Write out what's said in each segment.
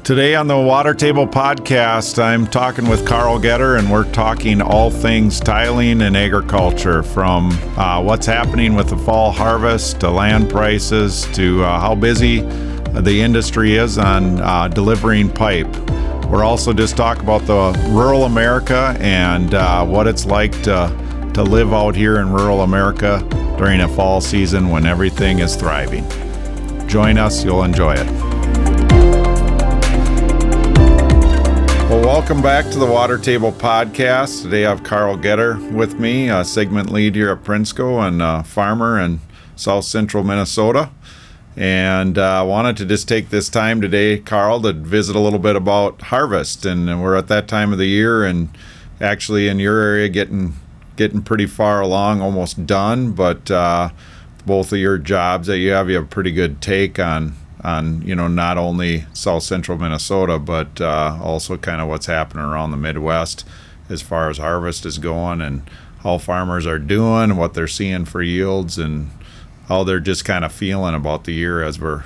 Today on the Water Table Podcast, I'm talking with Karl Guetter, and we're talking all things tiling and agriculture, from what's happening with the fall harvest to land prices to how busy the industry is on delivering pipe. We're also just talking about the rural America and what it's like to live out here in rural America during a fall season when everything is thriving. Join us, you'll enjoy it. Well, welcome back to the Water Table Podcast. Today I have Karl Guetter with me, a segment lead here at Prinsco and a farmer in south central Minnesota. And I wanted to just take this time today, Karl, to visit a little bit about harvest. And we're at that time of the year, and actually in your area getting pretty far along, almost done. But both of your jobs that you have a pretty good take on not only south central Minnesota, but also kind of what's happening around the Midwest as far as harvest is going, and how farmers are doing, what they're seeing for yields, and how they're just kind of feeling about the year as we're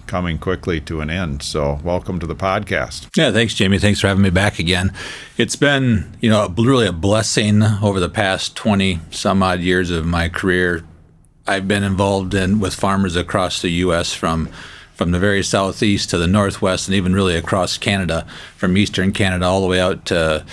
coming quickly to an end. So welcome to the podcast. Yeah, thanks, Jamie. Thanks for having me back again. It's been really a blessing over the past 20 some odd years of my career. I've been involved with farmers across the U.S. from the very southeast to the northwest, and even really across Canada, from eastern Canada all the way out to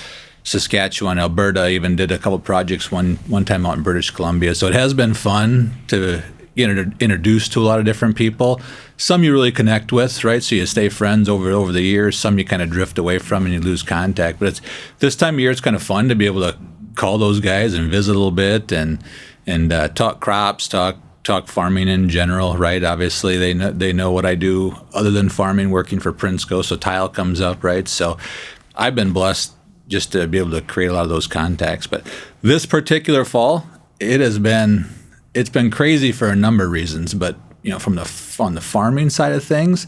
Saskatchewan, Alberta. I even did a couple projects one time out in British Columbia. So it has been fun to get introduced to a lot of different people. Some you really connect with, right? So you stay friends over the years. Some you kind of drift away from and you lose contact. But it's this time of year, it's kind of fun to be able to call those guys and visit a little bit and talk crops, talk farming in general, right? Obviously, they know what I do other than farming, working for Prinsco, so tile comes up, right? So I've been blessed just to be able to create a lot of those contacts. But this particular fall, it's been crazy for a number of reasons. But on the farming side of things,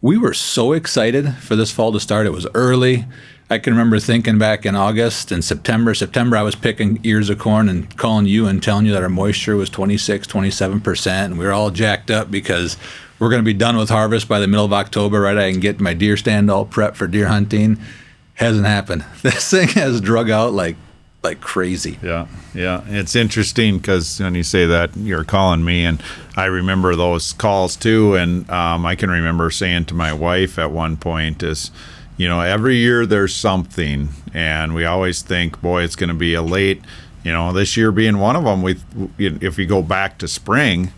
we were so excited for this fall to start. It was early. I can remember thinking back in August and September, I was picking ears of corn and calling you and telling you that our moisture was 26, 27%. And we were all jacked up because we're going to be done with harvest by the middle of October, right? I can get my deer stand all prepped for deer hunting. Hasn't happened. This thing has drug out like crazy. Yeah. It's interesting because when you say that, you're calling me, and I remember those calls too. And I can remember saying to my wife at one point is, every year there's something, and we always think, boy, it's going to be a late, this year being one of them. If you go back to spring,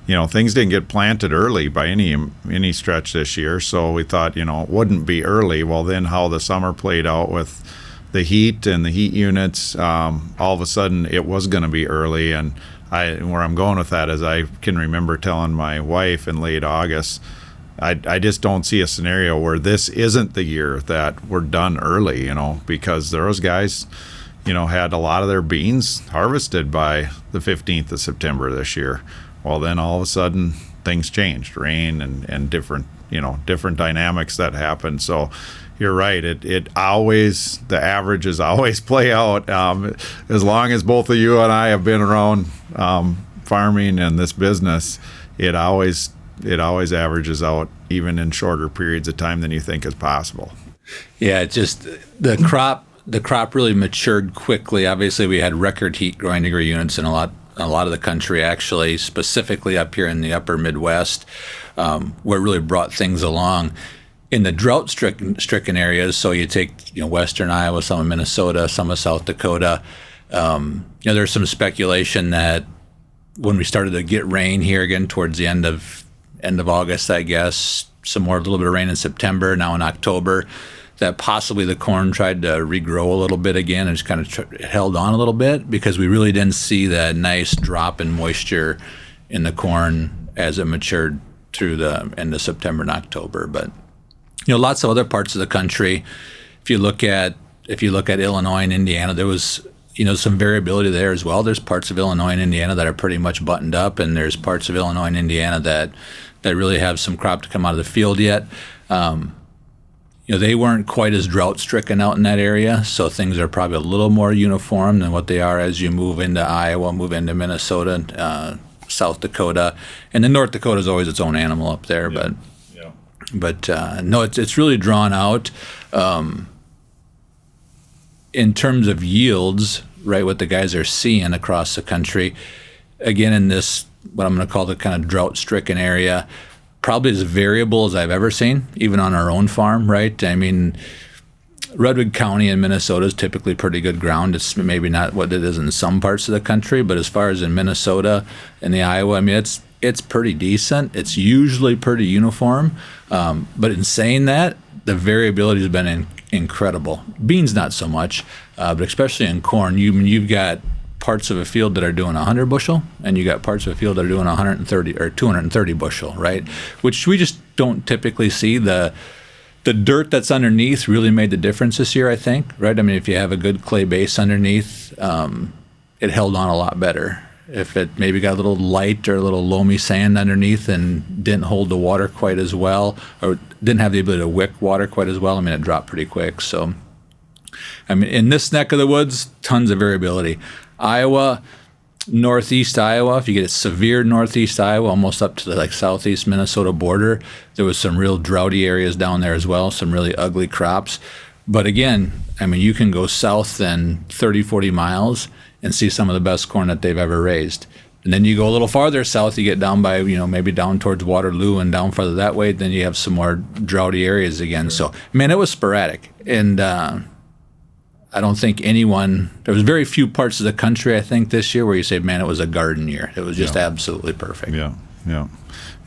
things didn't get planted early by any stretch this year. So we thought, it wouldn't be early. Well, then how the summer played out with the heat and the heat units, all of a sudden it was going to be early. And where I'm going with that is I can remember telling my wife in late August, I just don't see a scenario where this isn't the year that we're done early, because those guys, had a lot of their beans harvested by the 15th of September this year. Well, then all of a sudden things changed, rain and different dynamics that happened. So you're right. The averages always play out. As long as both of you and I have been around farming and this business, it always averages out, even in shorter periods of time than you think is possible. Yeah, it's just the crop really matured quickly. Obviously, we had record heat growing degree units in a lot of the country, actually, specifically up here in the upper Midwest, where it really brought things along. In the drought-stricken areas, so you take western Iowa, some of Minnesota, some of South Dakota, there's some speculation that when we started to get rain here again towards the end of August, I guess, a little bit of rain in September, now in October, that possibly the corn tried to regrow a little bit again and just kind of held on a little bit, because we really didn't see that nice drop in moisture in the corn as it matured through the end of September and October. But lots of other parts of the country, if you look at Illinois and Indiana, there was some variability there as well. There's parts of Illinois and Indiana that are pretty much buttoned up, and there's parts of Illinois and Indiana that really have some crop to come out of the field yet. They weren't quite as drought stricken out in that area, so things are probably a little more uniform than what they are as you move into Iowa, move into Minnesota, South Dakota, and then North Dakota is always its own animal up there. Yeah. But But no, it's really drawn out in terms of yields, right? What the guys are seeing across the country, again in this what I'm going to call the kind of drought-stricken area, probably as variable as I've ever seen, even on our own farm, right? I mean, Redwood County in Minnesota is typically pretty good ground. It's maybe not what it is in some parts of the country, but as far as in Minnesota and the Iowa, I mean, it's pretty decent. It's usually pretty uniform. But in saying that, the variability has been incredible. Beans, not so much, but especially in corn, you've got parts of a field that are doing 100 bushel, and you got parts of a field that are doing 130 or 230 bushel, right? Which we just don't typically see. The dirt that's underneath really made the difference this year, I think, right? I mean, if you have a good clay base underneath, it held on a lot better. If it maybe got a little light or a little loamy sand underneath and didn't hold the water quite as well, or didn't have the ability to wick water quite as well, I mean, it dropped pretty quick. So, I mean, in this neck of the woods, tons of variability. Iowa, northeast Iowa, if you get a severe northeast Iowa, almost up to the like southeast Minnesota border, there was some real droughty areas down there as well, some really ugly crops. But again, I mean, you can go south then 30, 40 miles and see some of the best corn that they've ever raised. And then you go a little farther south, you get down by, maybe down towards Waterloo and down farther that way, then you have some more droughty areas again. Sure. So, man, it was sporadic. And I don't think there was very few parts of the country, I think, this year where you say, man, it was a garden year. It was just absolutely perfect. Yeah.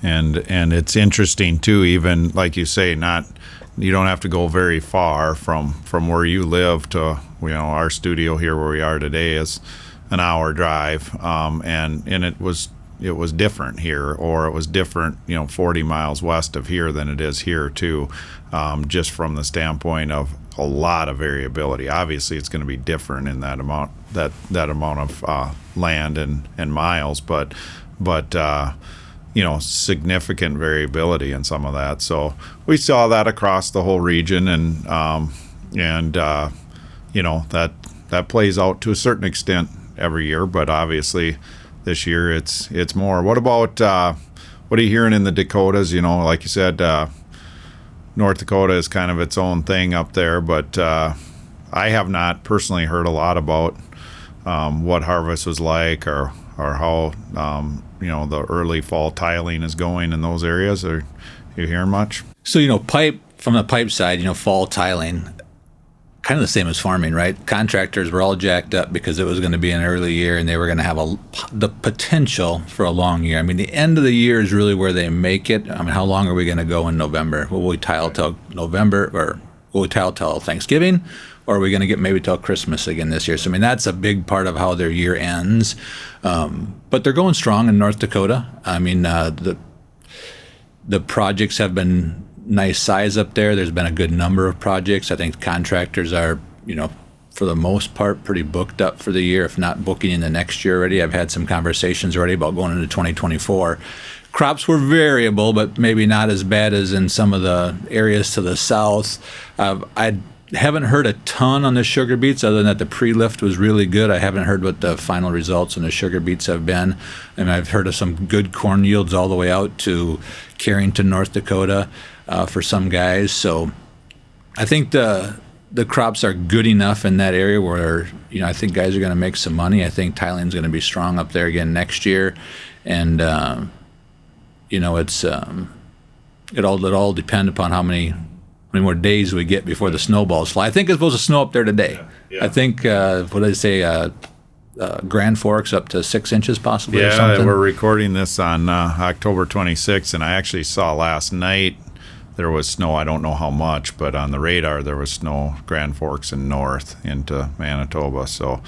And it's interesting, too, even like you say, you don't have to go very far from where you live to, our studio here where we are today is an hour drive. And it was different here, or it was different, 40 miles west of here than it is here, too, just from the standpoint of a lot of variability. Obviously, it's going to be different in that amount of land and miles, but significant variability in some of that. So we saw that across the whole region, and that plays out to a certain extent every year. But obviously, this year it's more. What about what are you hearing in the Dakotas? Like you said, North Dakota is kind of its own thing up there, but I have not personally heard a lot about what harvest was like, or how the early fall tiling is going in those areas. Are you hearing much? So from the pipe side, fall tiling, kind of the same as farming, right? Contractors were all jacked up because it was going to be an early year and they were going to have the potential for a long year. I mean, the end of the year is really where they make it. I mean, how long are we going to go in November? Will we tile till November, or will we tile till Thanksgiving? Or are we going to get maybe till Christmas again this year? So, I mean, that's a big part of how their year ends. But they're going strong in North Dakota. I mean, the projects have been nice size up there. There's been a good number of projects. I think contractors are, for the most part, pretty booked up for the year, if not booking in the next year already. I've had some conversations already about going into 2024. Crops were variable, but maybe not as bad as in some of the areas to the south. I haven't heard a ton on the sugar beets, other than that the pre-lift was really good. I haven't heard what the final results on the sugar beets have been. And I've heard of some good corn yields all the way out to Carrington, North Dakota, for some guys. So I think the crops are good enough in that area where, I think guys are going to make some money. I think tiling's going to be strong up there again next year. And, it all depends upon how many more days we get before the snowballs fly. I think it's supposed to snow up there today. Yeah. I think, what did they say, Grand Forks up to 6 inches possibly, or something? Yeah, we're recording this on October 26th, and I actually saw last night there was snow. I don't know how much, but on the radar there was snow, Grand Forks and north into Manitoba. So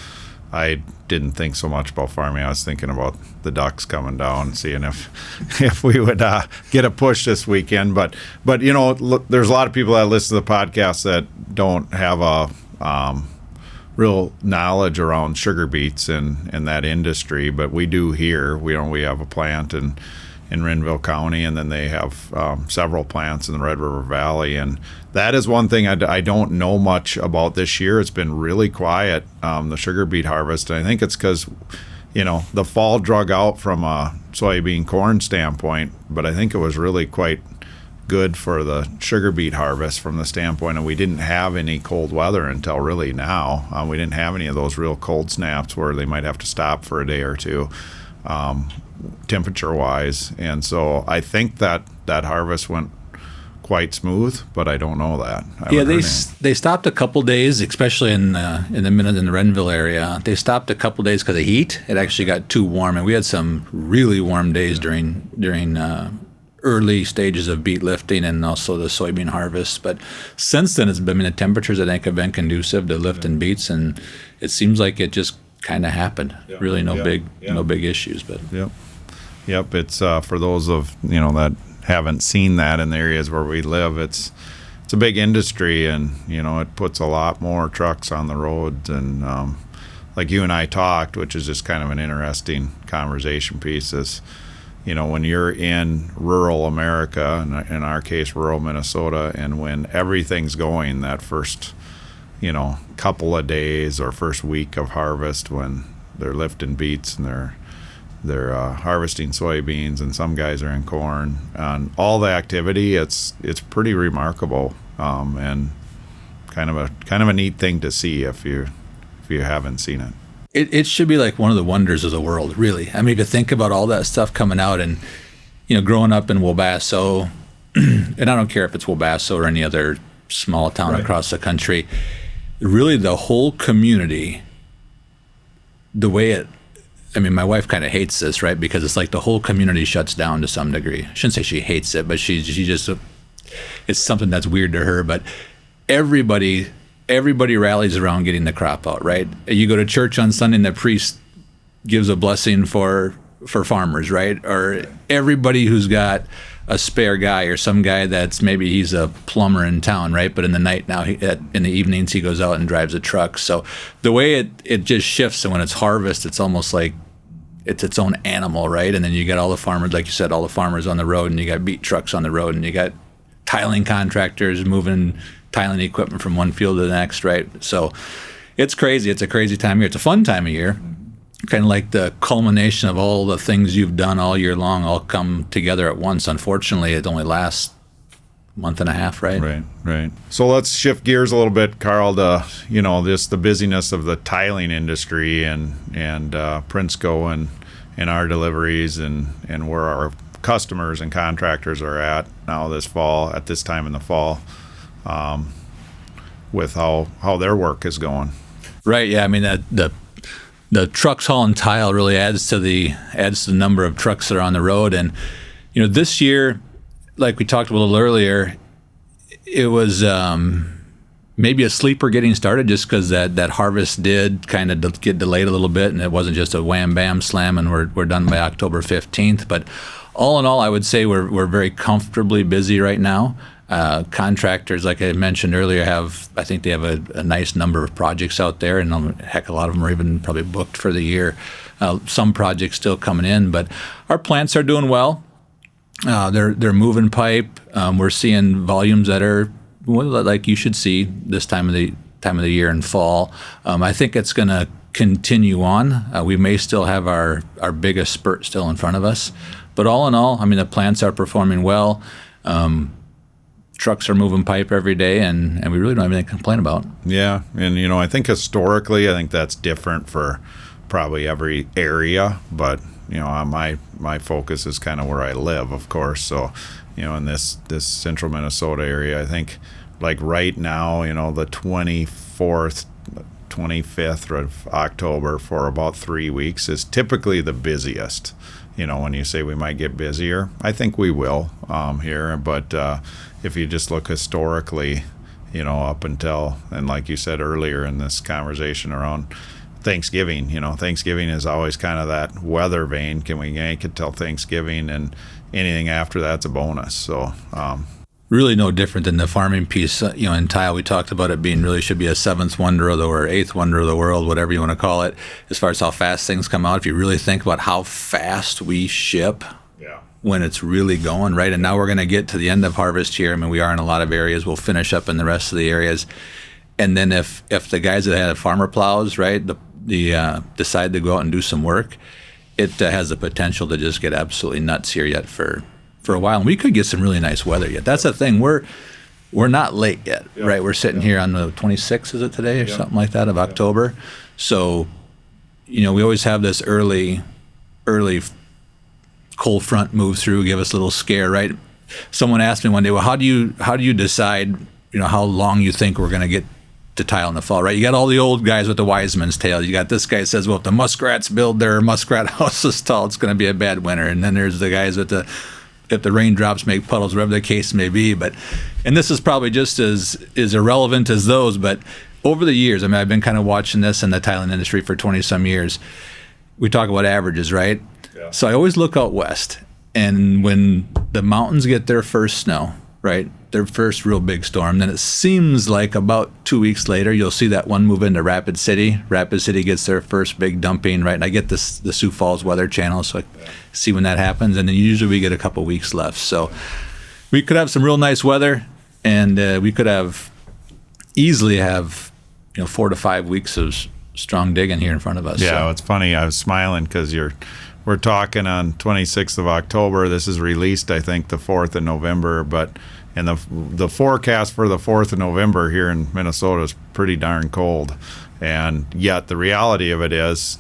I didn't think so much about farming. I was thinking about the ducks coming down, seeing if we would get a push this weekend. But look, there's a lot of people that listen to the podcast that don't have a real knowledge around sugar beets and that industry, but we do here. We have a plant in Renville County, and then they have several plants in the Red River Valley, and that is one thing I don't know much about this year. It's been really quiet, the sugar beet harvest, and I think it's because the fall drug out from a soybean corn standpoint, but I think it was really quite good for the sugar beet harvest from the standpoint of we didn't have any cold weather until really now. We didn't have any of those real cold snaps where they might have to stop for a day or two, temperature-wise. And so I think that harvest went quite smooth, but I don't know that. They stopped a couple days, especially in the Renville area. They stopped a couple days because of heat. It actually got too warm, and we had some really warm days during early stages of beet lifting and also the soybean harvest. But since then, the temperatures I think have been conducive to lifting beets, and it seems like it just kind of happened. Really, no big issues. But yep. It's for those of that haven't seen that in the areas where we live. It's a big industry, and it puts a lot more trucks on the roads. And like you and I talked, which is just kind of an interesting conversation piece, is when you're in rural America, in our case rural Minnesota, and when everything's going that first couple of days or first week of harvest, when they're lifting beets and they're harvesting soybeans, and some guys are in corn, and all the activity, it's pretty remarkable, and kind of a neat thing to see if you haven't seen it. It should be like one of the wonders of the world, really. I mean, to think about all that stuff coming out, and growing up in Wabasso, and I don't care if it's Wabasso or any other small town across the country, really the whole community, the way my wife kind of hates this, right? Because it's like the whole community shuts down to some degree. I shouldn't say she hates it, but she just, it's something that's weird to her. But everybody rallies around getting the crop out, right? You go to church on Sunday and the priest gives a blessing for farmers, right? Or everybody who's got a spare guy, or some guy that's maybe he's a plumber in town, right? But in the night now, in the evenings, he goes out and drives a truck. So the way it just shifts, and when it's harvest, it's almost like it's its own animal, right? And then you got all the farmers, like you said, all the farmers on the road, and you got beet trucks on the road, and you got tiling contractors moving tiling equipment from one field to the next, right? So it's crazy. It's a crazy time of year. It's a fun time of year. Kind of like the culmination of all the things you've done all year long all come together at once. Unfortunately, it only lasts a month and a half, right? Right. So let's shift gears a little bit, Karl, to just the busyness of the tiling industry and Prinsco and our deliveries and where our customers and contractors are at now at this time in the fall, with how their work is going. Right. Yeah. I mean, the trucks hauling tile really adds to the number of trucks that are on the road. And this year, like we talked about a little earlier, it was maybe a sleeper getting started, just because that harvest did kind of get delayed a little bit, and it wasn't just a wham bam slam and we're done by October 15th. But all in all, I would say we're very comfortably busy right now. Contractors, like I mentioned earlier, I think they have a nice number of projects out there, and heck, a lot of them are even probably booked for the year. Some projects still coming in, but our plants are doing well. They're moving pipe. We're seeing volumes that are like you should see this time of the year in fall. I think it's going to continue on. We may still have our biggest spurt still in front of us, but all in all, the plants are performing well. Trucks are moving pipe every day, and we really don't have anything to complain about. Yeah, and I think historically, that's different for probably every area, but my focus is kind of where I live, of course. So in this central Minnesota area, I think like right now, the 24th, 25th of October for about 3 weeks is typically the busiest. When you say we might get busier, I think we will here. But if you just look historically, up until, and like you said earlier in this conversation around Thanksgiving, Thanksgiving is always kind of that weather vein. Can we make it till Thanksgiving, and anything after that's a bonus. So really no different than the farming piece. In tile, we talked about it being really should be a seventh wonder or eighth wonder of the world, whatever you want to call it, as far as how fast things come out. If you really think about how fast we ship when it's really going, right? And now we're going to get to the end of harvest here. We are in a lot of areas. We'll finish up in the rest of the areas. And then if the guys that had farmer plows, right, decide to go out and do some work, it has the potential to just get absolutely nuts here yet for for a while, and we could get some really nice weather yet. That's the thing. We're not late yet, right? We're sitting here on the 26th, is it today, or something like that, of October. So, we always have this early cold front move through, give us a little scare, right? Someone asked me one day, well, how do you decide, how long you think we're going to get to tile in the fall, right? You got all the old guys with the wise man's tale. You got this guy says, well, if the muskrats build their muskrat houses tall, it's going to be a bad winter. And then there's the guys with if the raindrops make puddles, whatever the case may be. And this is probably just as irrelevant as those, but over the years, I've been kind of watching this in the tiling industry for 20 some years. We talk about averages, right? Yeah. So I always look out west. And when the mountains get their first snow, right, their first real big storm, then it seems like about 2 weeks later, you'll see that one move into Rapid City. Rapid City gets their first big dumping, right? And I get the Sioux Falls Weather Channel, so I see when that happens. And then usually we get a couple weeks left. So we could have some real nice weather, and we could easily have 4 to 5 weeks of strong digging here in front of us. Yeah, It's funny. I was smiling because we're talking on 26th of October. This is released, I think, the 4th of November. But and the forecast for the 4th of November here in Minnesota is pretty darn cold. And yet the reality of it is,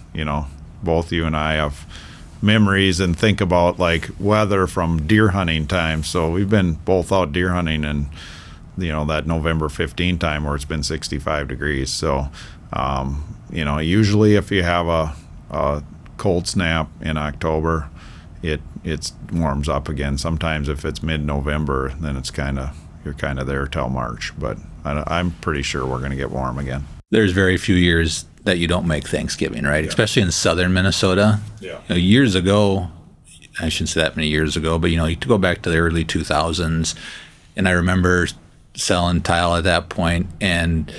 both you and I have memories and think about like weather from deer hunting time. So we've been both out deer hunting and that November 15 time where it's been 65 degrees. So usually if you have a cold snap in October, it warms up again. Sometimes if it's mid-November, then you're kind of there till March. But I'm pretty sure we're going to get warm again. There's very few years that you don't make Thanksgiving, right? Yeah. Especially in southern Minnesota. Yeah. Years ago, I shouldn't say that many years ago, but you go back to the early 2000s, and I remember selling tile at that point, and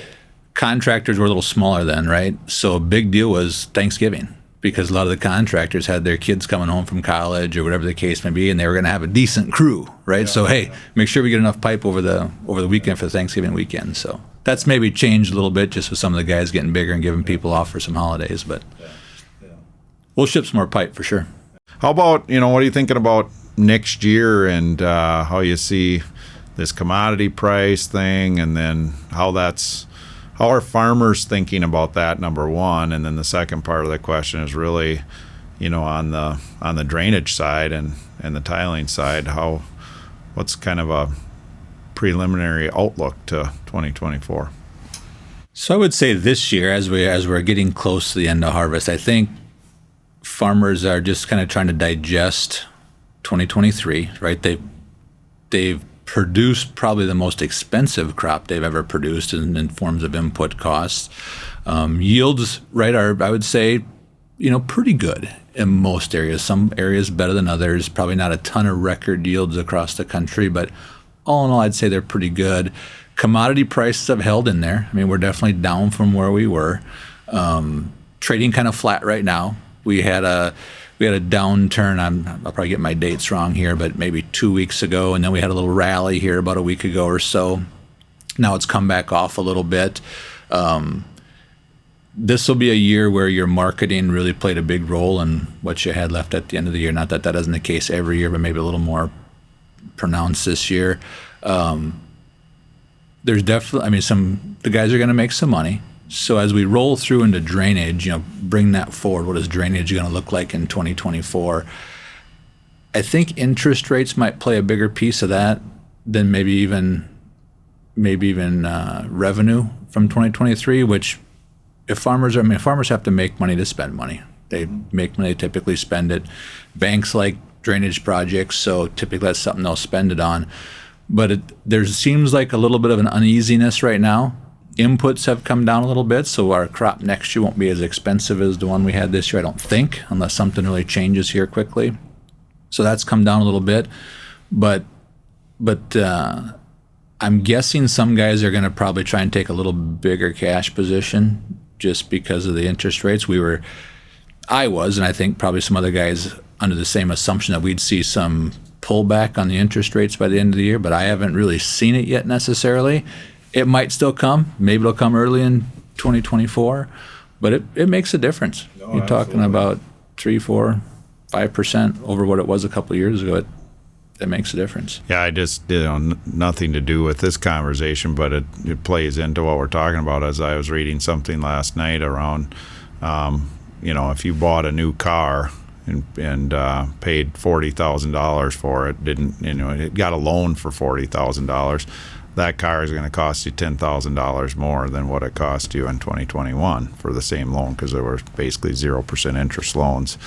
contractors were a little smaller then, right? So a big deal was Thanksgiving, because a lot of the contractors had their kids coming home from college or whatever the case may be, and they were going to have a decent crew, right? Yeah, so hey, make sure we get enough pipe over the weekend for the Thanksgiving weekend. So that's maybe changed a little bit just with some of the guys getting bigger and giving people off for some holidays, but we'll ship some more pipe for sure. How about, what are you thinking about next year and how you see this commodity price thing, and then how are farmers thinking about that, number one? And then the second part of the question is really, on the drainage side and the tiling side, what's kind of a preliminary outlook to 2024? So I would say this year, as we're getting close to the end of harvest, I think farmers are just kind of trying to digest 2023, right? They've produced probably the most expensive crop they've ever produced in forms of input costs. Yields, right, are, I would say, pretty good in most areas. Some areas better than others. Probably not a ton of record yields across the country, but all in all, I'd say they're pretty good. Commodity prices have held in there. We're definitely down from where we were. Trading kind of flat right now. We had a downturn. I'll probably get my dates wrong here, but maybe 2 weeks ago, and then we had a little rally here about a week ago or so. Now it's come back off a little bit. This will be a year where your marketing really played a big role in what you had left at the end of the year. Not that that isn't the case every year, but maybe a little more pronounced this year. There's definitely, the guys are going to make some money. So as we roll through into drainage, bring that forward. What is drainage going to look like in 2024? I think interest rates might play a bigger piece of that than maybe even revenue from 2023. Which, if farmers have to make money to spend money. They make money, they typically spend it. Banks like drainage projects, so typically that's something they'll spend it on. But there seems like a little bit of an uneasiness right now. Inputs have come down a little bit, so our crop next year won't be as expensive as the one we had this year, I don't think, unless something really changes here quickly. So that's come down a little bit. But I'm guessing some guys are going to probably try and take a little bigger cash position just because of the interest rates. I was, and I think probably some other guys under the same assumption that we'd see some pullback on the interest rates by the end of the year, but I haven't really seen it yet necessarily. It might still come. Maybe it'll come early in 2024, but it makes a difference. No, You're talking about 3, 4, 5% over what it was a couple of years ago. that makes a difference. Yeah, I just, nothing to do with this conversation, but it plays into what we're talking about. As I was reading something last night around, if you bought a new car and paid $40,000 for it, it got a loan for $40,000, that car is going to cost you $10,000 more than what it cost you in 2021 for the same loan, because there were basically 0% interest loans,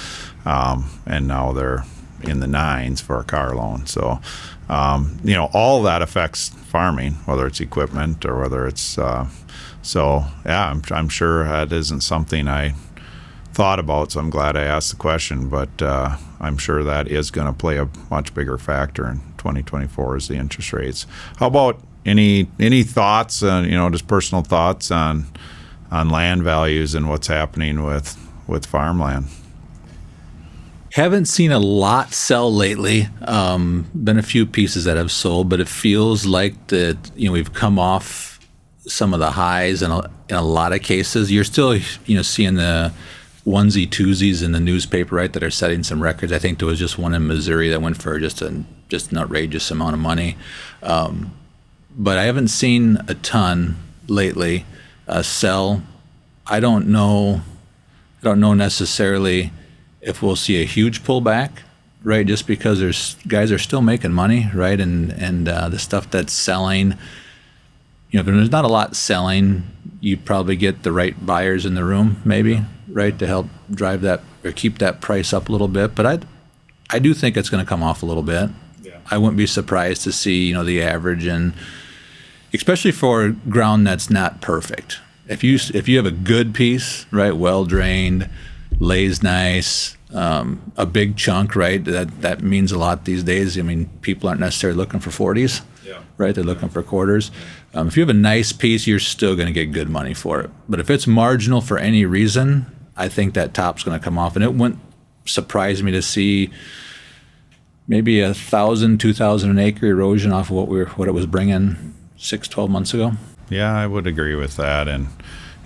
and now they're in the nines for a car loan. So, all that affects farming, whether it's equipment or whether it's, I'm sure that isn't something I thought about, so I'm glad I asked the question, but I'm sure that is going to play a much bigger factor in 2024 is the interest rates. How about any thoughts, just personal thoughts on land values and what's happening with farmland? Haven't seen a lot sell lately. Been a few pieces that have sold, but it feels like that we've come off some of the highs, and in a lot of cases, you're still seeing the onesie twosies in the newspaper, right, that are setting some records. I think there was just one in Missouri that went for just an outrageous amount of money. But I haven't seen a ton lately sell. I don't know necessarily if we'll see a huge pullback, right? Just because guys are still making money, right? And the stuff that's selling, if there's not a lot selling, you probably get the right buyers in the room, maybe, right, to help drive that or keep that price up a little bit. But I do think it's going to come off a little bit. Yeah. I wouldn't be surprised to see, the average, and especially for ground that's not perfect. If you have a good piece, right, well drained, lays nice, a big chunk, right, that means a lot these days. I mean, people aren't necessarily looking for 40s, right? They're looking for quarters. If you have a nice piece, you're still going to get good money for it. But if it's marginal for any reason, I think that top's going to come off, and it wouldn't surprise me to see maybe 1,000, 2,000 an acre erosion off of what it was bringing 6-12 months ago. Yeah, I would agree with that. And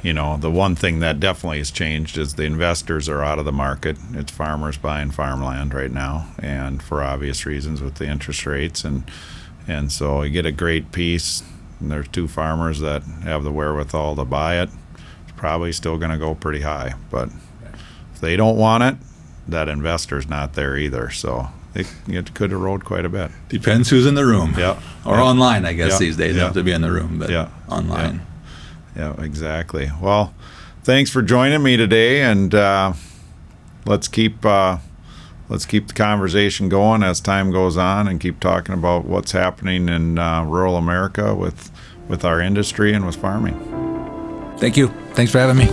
the one thing that definitely has changed is the investors are out of the market. It's farmers buying farmland right now, and for obvious reasons with the interest rates, and so you get a great piece, and there's two farmers that have the wherewithal to buy it. It's probably still going to go pretty high, but if they don't want it, that investor's not there either. So it could erode quite a bit. Depends who's in the room. Yeah. Or online, I guess, these days. You don't have to be in the room, but online. Yeah, exactly. Well, thanks for joining me today, and let's keep the conversation going as time goes on, and keep talking about what's happening in rural America with our industry and with farming. Thank you. Thanks for having me.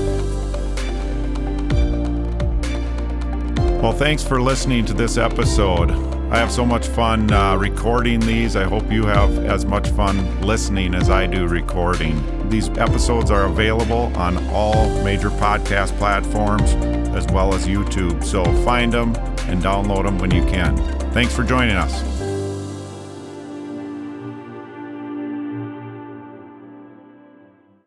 Well, thanks for listening to this episode. I have so much fun recording these. I hope you have as much fun listening as I do recording. These episodes are available on all major podcast platforms as well as YouTube. So find them and download them when you can. Thanks for joining us.